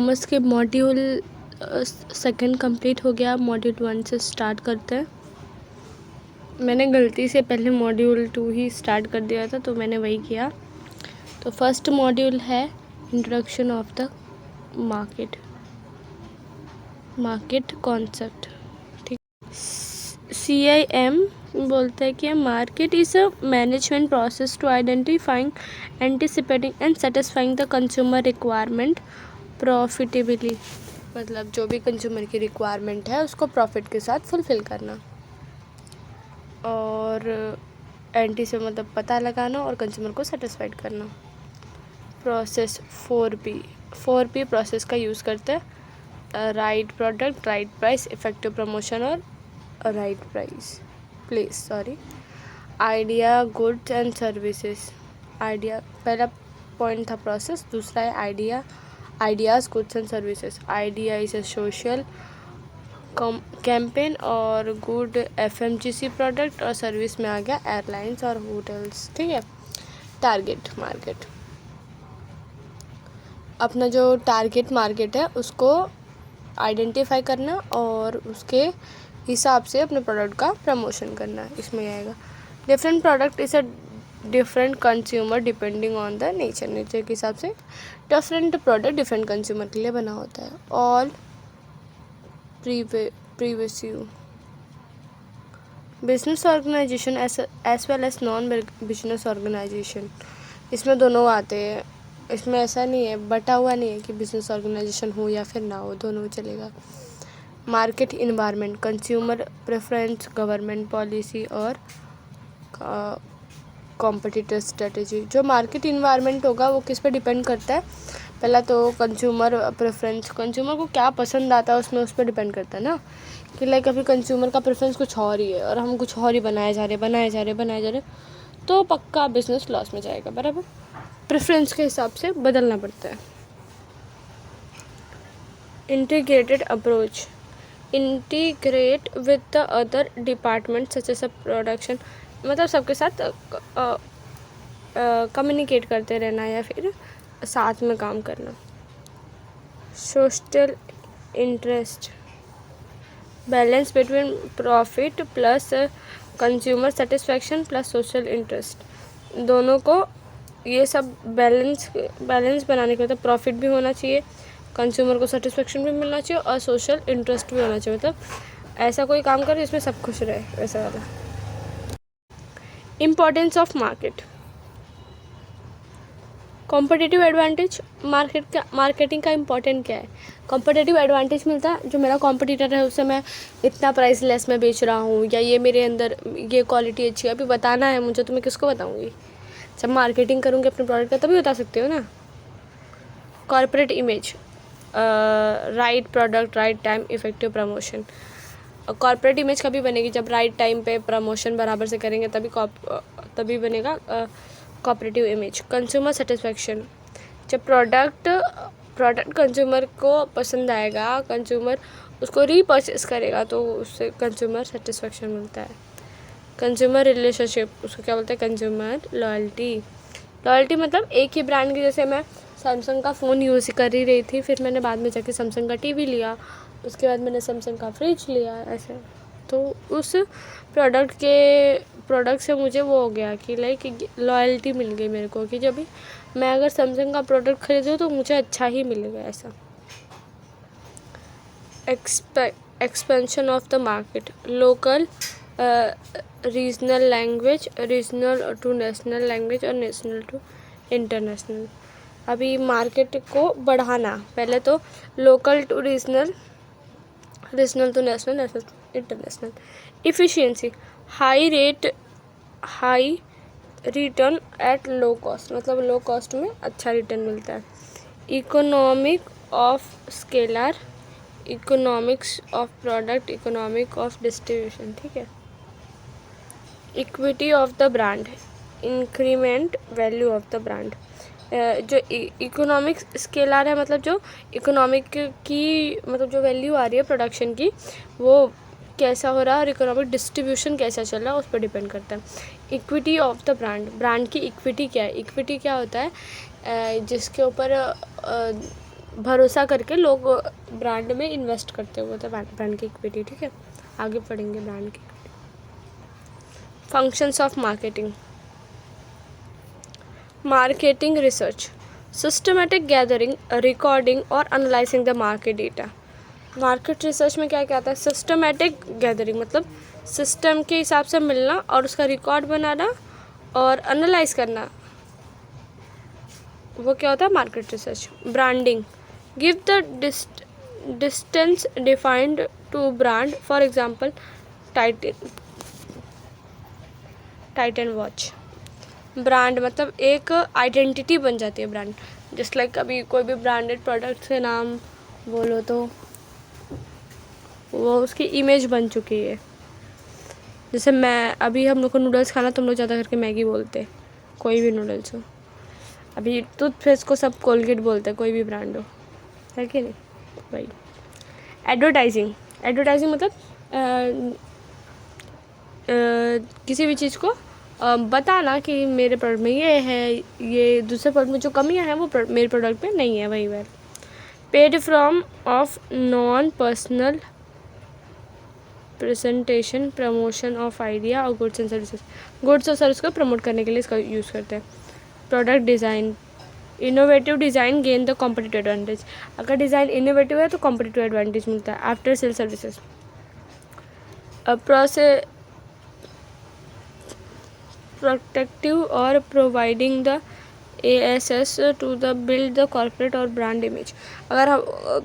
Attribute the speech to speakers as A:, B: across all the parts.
A: Commerce के module second complete हो गया। मॉड्यूल 1 से स्टार्ट करते हैं। मैंने गलती से पहले मॉड्यूल 2 ही स्टार्ट कर दिया था, तो मैंने वही किया। तो फर्स्ट मॉड्यूल है introduction of the market concept. ठीक। CIM बोलते हैं कि market is a management process to identifying, anticipating and satisfying the consumer requirement profitably. मतलब जो भी कंज्यूमर की रिक्वायरमेंट है उसको प्रॉफिट के साथ फुलफ़िल करना। और एंटी से मतलब पता लगाना और कंज्यूमर को सेटिस्फाइड करना। प्रोसेस 4P प्रोसेस का यूज़ करते हैं। Right product, right price, effective promotion और right place. Idea, goods and services. Idea पहला पॉइंट था प्रोसेस, दूसरा है ideas, goods and services. Idea is a social campaign और गुड FMCG प्रोडक्ट, और सर्विस में आ गया एयरलाइंस और होटल्स। ठीक है। टारगेट मार्केट, अपना जो टारगेट मार्केट है उसको आइडेंटिफाई करना और उसके हिसाब से अपने प्रोडक्ट का प्रमोशन करना, इसमें आएगा। Different product is a different consumer depending on the nature के हिसाब से डिफरेंट प्रोडक्ट डिफरेंट कंज्यूमर के लिए बना होता है। All previous business organisation as well as non business organisation, इसमें दोनों आते हैं। इसमें ऐसा नहीं है, बटा हुआ नहीं है कि बिजनेस ऑर्गेनाइजेशन हो या फिर ना हो, दोनों चलेगा। Market environment, consumer preference, government policy और कॉम्पिटिटर स्ट्रेटजी। जो मार्केट इन्वायरमेंट होगा वो किस पे डिपेंड करता है? पहला तो कंज्यूमर प्रेफरेंस, कंज्यूमर को क्या पसंद आता है उसमें, उस पर डिपेंड करता है ना, कि लाइक अभी कंज्यूमर का प्रेफरेंस कुछ और ही है और हम कुछ और ही बनाए जा रहे, तो पक्का बिजनेस लॉस में जाएगा। बराबर, प्रेफरेंस के हिसाब से बदलना पड़ता है। Integrated approach, integrate with the other department such as production, मतलब सबके साथ कम्युनिकेट करते रहना या फिर साथ में काम करना। Social interest, balance between profit plus consumer satisfaction plus social interest, दोनों को ये सब बैलेंस बनाने के मतलब प्रॉफिट भी होना चाहिए, कंज्यूमर को सेटिस्फैक्शन भी मिलना चाहिए और सोशल इंटरेस्ट भी होना चाहिए। मतलब ऐसा कोई काम करे जिसमें सब खुश रहे, वैसा वाला। Importance of competitive advantage, marketing का इम्पोर्टेंट क्या है? कॉम्पिटिटिव एडवांटेज मिलता है, जो मेरा कॉम्पिटिटर है उससे मैं इतना प्राइस लेस में बेच रहा हूँ, या ये मेरे अंदर ये क्वालिटी अच्छी है, अभी बताना है मुझे तो मैं किसको बताऊँगी? जब मार्केटिंग करूँगी अपने प्रोडक्ट का तभी बता सकती हो ना। Corporate image, right product, right time, effective promotion. Corporate image कभी बनेगी? जब राइट टाइम पे प्रमोशन बराबर से करेंगे तभी बनेगा कॉर्पोरेटिव इमेज। कंज्यूमर सेटिस्फैक्शन, जब प्रोडक्ट कंज्यूमर को पसंद आएगा, कंज्यूमर उसको रीपर्चेस करेगा, तो उससे कंज्यूमर सेटिस्फैक्शन मिलता है। कंज्यूमर रिलेशनशिप, उसको क्या बोलते हैं? कंज्यूमर लॉयल्टी मतलब एक ही ब्रांड की, जैसे मैं सैमसंग का फ़ोन यूज़ कर ही रही थी, फिर मैंने बाद में जाके सैमसंग का टीवी लिया, उसके बाद मैंने सैमसंग का फ्रिज लिया, ऐसे। तो उस प्रोडक्ट से मुझे वो हो गया कि लाइक लॉयल्टी मिल गई मेरे को, कि जब भी मैं अगर सैमसंग का प्रोडक्ट खरीदूँ तो मुझे अच्छा ही मिलेगा, ऐसा। Expansion of the market, local regional language, regional to national language और नेशनल टू इंटरनेशनल। अभी मार्केट को बढ़ाना, पहले तो local to regional, regional to national, national to international. Efficiency, high return at low cost, मतलब लो कॉस्ट में अच्छा return मिलता है। Economic of scalar, economics of product, economic of distribution. ठीक है। Equity of the brand, increment value of the brand. जो economic scalar है, मतलब जो इकोनॉमिक की मतलब जो वैल्यू आ रही है प्रोडक्शन की, वो कैसा हो रहा है, और इकोनॉमिक डिस्ट्रीब्यूशन कैसा चल रहा है, उस पर डिपेंड करता है। इक्विटी ऑफ द ब्रांड की इक्विटी क्या है? इक्विटी क्या होता है? जिसके ऊपर भरोसा करके लोग ब्रांड में इन्वेस्ट करते हुए थे, ब्रांड की इक्विटी। ठीक है, आगे पढ़ेंगे ब्रांड की। Functions of marketing. Marketing research, systematic gathering, recording और analysing the market data. Market research में क्या क्या आता है? सिस्टमेटिक गैदरिंग मतलब सिस्टम के हिसाब से मिलना और उसका रिकॉर्ड बनाना और एनालाइज करना, वो क्या होता है? Market research. Branding, give the distance defined to brand, for example Titan watch. Brand मतलब एक आइडेंटिटी बन जाती है ब्रांड, जस्ट लाइक अभी कोई भी ब्रांडेड प्रोडक्ट से नाम बोलो तो वो उसकी इमेज बन चुकी है। जैसे मैं अभी हम लोग को नूडल्स खाना, तुम लोग ज़्यादा करके मैगी बोलते, कोई भी नूडल्स हो। अभी टूथपेस्ट को सब कोलगेट बोलते हैं, कोई भी ब्रांड हो, है कि नहीं भाई। एडवर्टाइजिंग, एडवर्टाइजिंग मतलब किसी भी चीज़ को बताना कि मेरे प्रोडक्ट में ये है, ये दूसरे प्रोडक्ट में जो कमियां हैं वो मेरे प्रोडक्ट में नहीं है, वही वह। Paid from of non personal presentation, promotion of idea और गुड्स एंड सर्विसेज। गुड्स और सर्विस को प्रमोट करने के लिए इसका यूज़ करते हैं। Product design, innovative design gain the competitive advantage. अगर डिज़ाइन इनोवेटिव है तो कॉम्पिटिटिव एडवांटेज मिलता है। आफ्टर सेल सर्विसेज, प्रोटेक्टिव और providing the ASS to the build the corporate और ब्रांड इमेज। अगर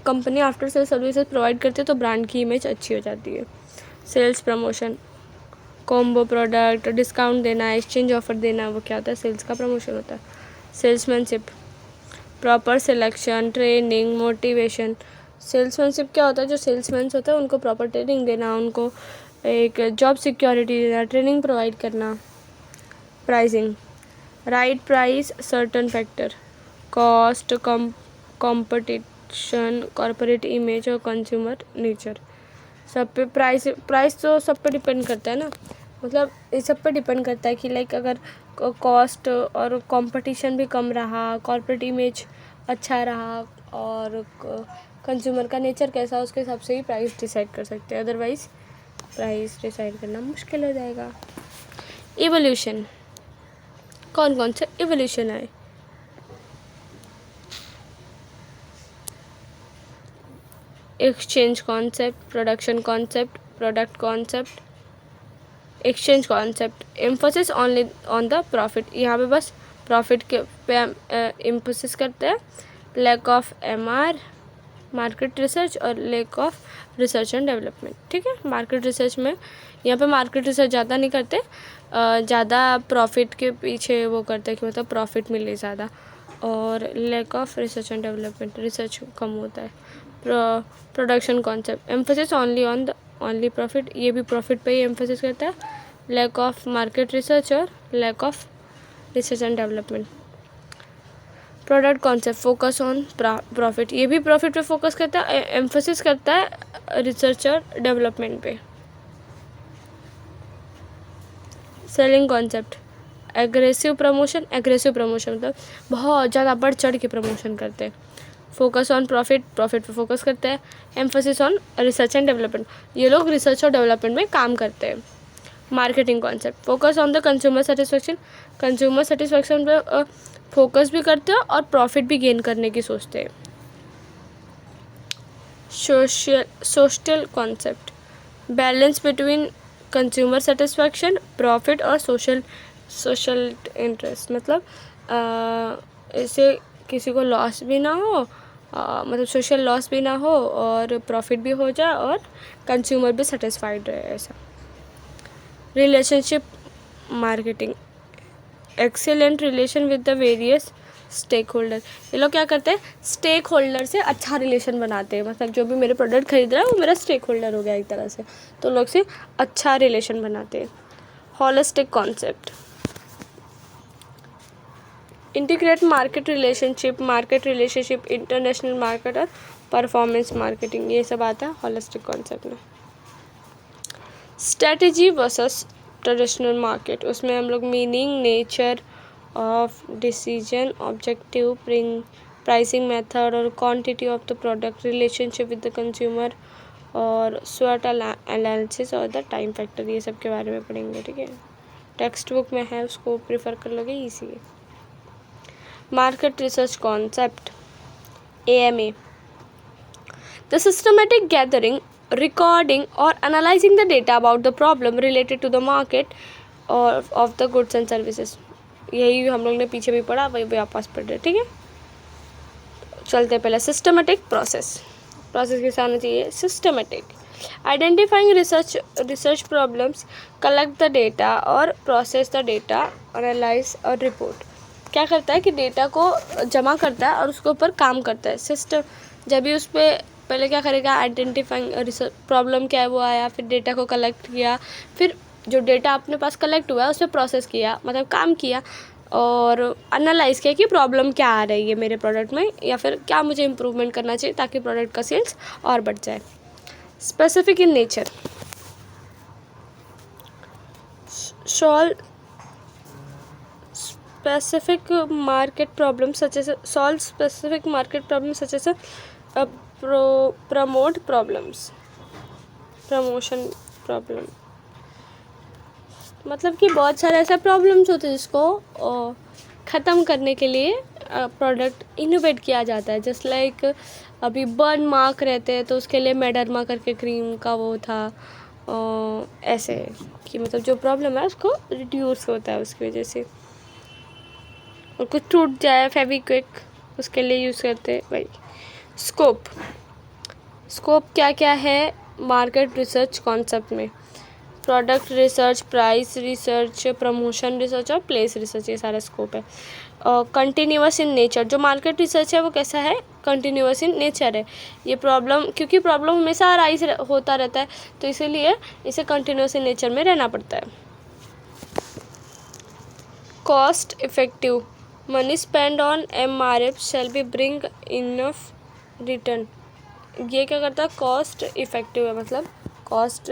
A: company after sale services provide करती है तो ब्रांड की इमेज अच्छी हो जाती है। Sales promotion, combo product, discount देना, एक्सचेंज ऑफर देना, वो क्या होता है? सेल्स का प्रमोशन होता है। Salesmanship, proper selection, training, motivation. Salesmanship क्या होता है? जो सेल्समैन होता है उनको प्रॉपर ट्रेनिंग देना, उनको एक जॉब सिक्योरिटी देना, ट्रेनिंग प्रोवाइड करना। Pricing, right price, certain factor, cost, competition, corporate image और कंज्यूमर नेचर। सब पे प्राइस तो सब पे डिपेंड करता है ना, मतलब इस सब पे डिपेंड करता है कि लाइक अगर कॉस्ट और कंपटीशन भी कम रहा, कॉर्पोरेट इमेज अच्छा रहा और कंज्यूमर का नेचर कैसा, उसके हिसाब से ही प्राइस डिसाइड कर सकते हैं, अदरवाइज प्राइस डिसाइड करना मुश्किल हो जाएगा। इवोल्यूशन, कौन कौन से इवोल्यूशन आए? Exchange concept, production concept, product concept, exchange concept. Emphasis only on the profit, यहाँ पे बस प्रॉफिट के पे एम्फोसिस करते हैं। Lack of MR, market research और lack of research and development. ठीक है, मार्केट रिसर्च में यहाँ पे मार्केट रिसर्च ज़्यादा नहीं करते, ज़्यादा प्रॉफिट के पीछे वो करते हैं कि मतलब प्रॉफिट मिले ज़्यादा। और lack of research and development, research कम होता है। Production concept, emphasis only on the only profit, ये भी प्रॉफिट पे ही एम्फोसिस करता है। लैक ऑफ मार्केट रिसर्च और lack of research and development. Product concept, focus on profit, ये भी प्रॉफिट पे फोकस करता है, एम्फोसिस करता है रिसर्च और डेवलपमेंट पे। Selling concept, aggressive promotion, aggressive promotion मतलब बहुत ज़्यादा बढ़ चढ़ के प्रमोशन करते हैं। फोकस ऑन प्रॉफिट, प्रॉफिट पे फोकस करते हैं। Emphasis on research and development, ये लोग रिसर्च और डेवलपमेंट में काम करते हैं। Marketing concept, focus on the consumer satisfaction, consumer satisfaction पे फोकस भी करते हैं और प्रॉफिट भी गेन करने की सोचते हैं। Social concept, balance between consumer satisfaction, profit और सोशल इंटरेस्ट, मतलब इससे किसी को लॉस भी ना हो, मतलब सोशल लॉस भी ना हो और प्रॉफिट भी हो जाए और कंज्यूमर भी सेटिस्फाइड रहे, ऐसा। Relationship marketing, excellent relation with the various stakeholder, ये लोग क्या करते हैं? स्टेक होल्डर से अच्छा रिलेशन बनाते हैं, मतलब जो भी मेरे प्रोडक्ट खरीद रहा है वो मेरा स्टेक होल्डर हो गया एक तरह से, तो लोग से अच्छा रिलेशन बनाते हैं। Holistic concept, integrate market relationship, international market और परफॉर्मेंस मार्केटिंग, ये सब आता है होलिस्टिक कॉन्सेप्ट में। स्ट्रेटजी वर्सेस ट्रेडिशनल मार्केट, उसमें हम लोग meaning, nature of decision, objective, pricing method और quantity of the product, relationship with the consumer और स्वॉट एनालिसिस और द टाइम फैक्टर, ये सब के बारे में पढ़ेंगे। ठीक है, टेक्स्ट बुक में है, उसको प्रेफर कर लोगे, ईजी है। Market research concept, AMA, the systematic gathering, recording or analyzing the data about the problem related to the market or of the goods and services। यही हम लोग ने पीछे भी पढ़ा, वही वापस पढ़ रहे। ठीक है, चलते पहले सिस्टमेटिक प्रोसेस कैसा आना चाहिए? Systematic, identifying research problems, collect the data और प्रोसेस द डेटा, एनालाइज और रिपोर्ट। क्या करता है कि डेटा को जमा करता है और उसके ऊपर काम करता है। सिस्टम जब भी उस पर पहले क्या करेगा, आइडेंटिफाइंग रिसर्च प्रॉब्लम क्या है वो आया, फिर डेटा को कलेक्ट किया, फिर जो डेटा अपने पास कलेक्ट हुआ है उस पर प्रोसेस किया, मतलब काम किया, और एनालाइज किया कि प्रॉब्लम क्या आ रही है मेरे प्रोडक्ट में, या फिर क्या मुझे इम्प्रूवमेंट करना चाहिए ताकि प्रोडक्ट का सेल्स और बढ़ जाए। Specific in nature, specific market problems such as solve specific market problems such as promote problems, promotion problem, मतलब कि बहुत सारे ऐसे प्रॉब्लम्स होते हैं जिसको ख़त्म करने के लिए प्रोडक्ट इनोवेट किया जाता है। जस्ट लाइक अभी बर्न मार्क रहते हैं तो उसके लिए मेडर्मा करके क्रीम का वो था, ऐसे कि मतलब जो प्रॉब्लम है उसको रिड्यूस होता है उसकी वजह से। और कुछ टूट जाए फेविक्विक, उसके लिए यूज़ करते हैं भाई। स्कोप क्या क्या है मार्केट रिसर्च कॉन्सेप्ट में? Product research, price research, promotion research और प्लेस रिसर्च, ये सारा स्कोप है। कंटिन्यूअस इन नेचर, जो मार्केट रिसर्च है वो कैसा है? कंटिन्यूअस इन नेचर है। ये प्रॉब्लम, क्योंकि प्रॉब्लम हमेशा राइज होता रहता है तो इसीलिए इसे कंटिन्यूअस इन नेचर में रहना पड़ता है। Cost effective, money spend on MRF shall be bring enough return. ये क्या करता है? कॉस्ट इफेक्टिव है, मतलब cost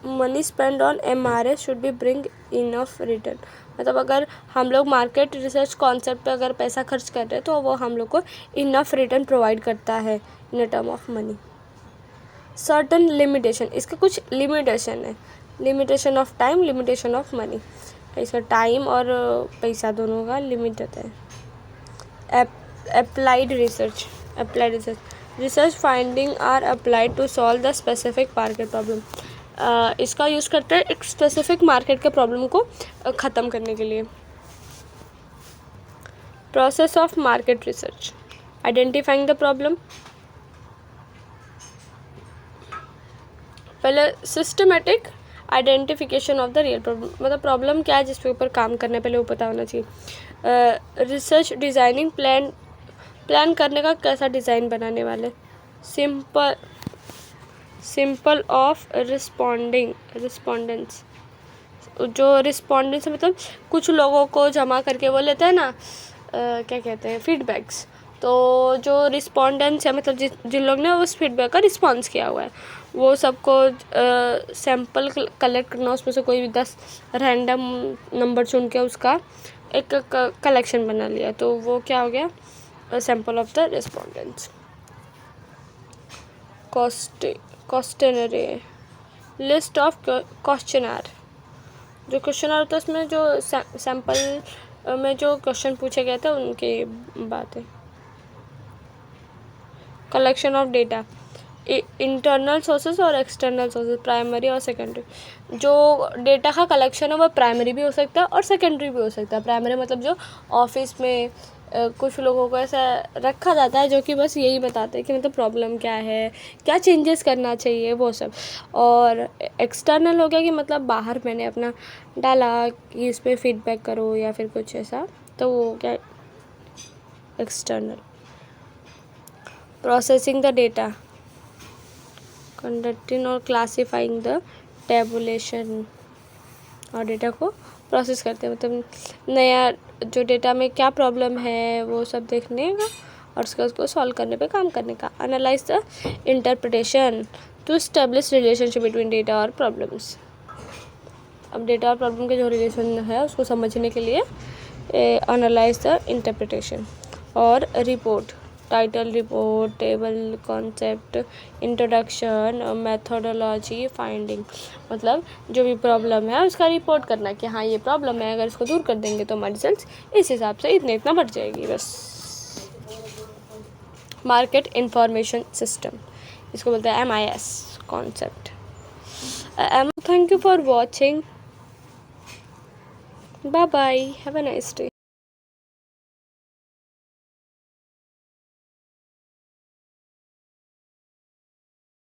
A: money spend on MRF should be bring enough return, मतलब अगर हम लोग मार्केट रिसर्च कॉन्सेप्ट पे अगर पैसा खर्च कर रहे हैं तो वो हम लोग को इनफ रिटर्न प्रोवाइड करता है in term of money. Certain limitation, इसका कुछ लिमिटेशन है, limitation of time, limitation of money, इसका टाइम और पैसा दोनों का लिमिट होता है। Applied research, research finding are applied to solve the specific market problem. इसका यूज़ करते हैं एक स्पेसिफिक मार्केट के प्रॉब्लम को ख़त्म करने के लिए। Process of market research, identifying the problem, पहले systematic identification of the real problem, मतलब प्रॉब्लम क्या है जिसके ऊपर काम करना है पहले वो पता होना चाहिए। रिसर्च डिज़ाइनिंग, प्लान करने का कैसा डिज़ाइन बनाने वाले। सिंपल ऑफ रिस्पॉन्डेंस, जो रिस्पॉन्डेंस मतलब कुछ लोगों को जमा करके वो लेते हैं ना, क्या कहते हैं, फीडबैक्स। तो जो रिस्पॉन्डेंस है मतलब जिन लोग ने उस फीडबैक का रिस्पॉन्स किया हुआ है वो सबको सैम्पल कलेक्ट करना, उसमें से कोई भी 10 रैंडम नंबर चुन के उसका एक कलेक्शन बना लिया, तो वो क्या हो गया? Sample of the respondents. Questionnaire, list of questionnaire, जो क्वेश्चनर होता है उसमें जो सैम्पल में जो क्वेश्चन पूछे गए थे उनकी बात है। Collection of data, internal sources और एक्सटर्नल सोर्सेज, प्राइमरी और सेकेंडरी। जो डेटा का कलेक्शन है वो प्राइमरी भी हो सकता है और सेकेंडरी भी हो सकता है। प्राइमरी मतलब जो ऑफिस में कुछ लोगों को ऐसा रखा जाता है जो कि बस यही बताते हैं कि मतलब प्रॉब्लम क्या है, क्या चेंजेस करना चाहिए, वो सब। और एक्सटर्नल हो गया कि मतलब बाहर मैंने अपना डाला कि इस पर फीडबैक करो या फिर कुछ ऐसा, तो वो क्या external. Processing the data, conducting और क्लासीफाइंग द टेबुलेशन, और डेटा को प्रोसेस करते हैं मतलब नया जो डेटा में क्या प्रॉब्लम है वो सब देखने का और उसको सॉल्व करने पे काम करने का। Analyse the interpretation to establish relationship between data और प्रॉब्लम्स। अब डेटा और प्रॉब्लम के जो रिलेशन है उसको समझने के लिए एनालाइज द इंटरप्रिटेशन। और report, title, report, table, concept, introduction, methodology, finding. मतलब जो भी प्रॉब्लम है उसका रिपोर्ट करना कि हाँ ये प्रॉब्लम है, अगर इसको दूर कर देंगे तो हमारी सेल्स इस हिसाब से इतना बढ़ जाएगी, बस। मार्केट इंफॉर्मेशन सिस्टम, इसको बोलते हैं MIS concept. Thank you for watching, bye bye, have a nice day.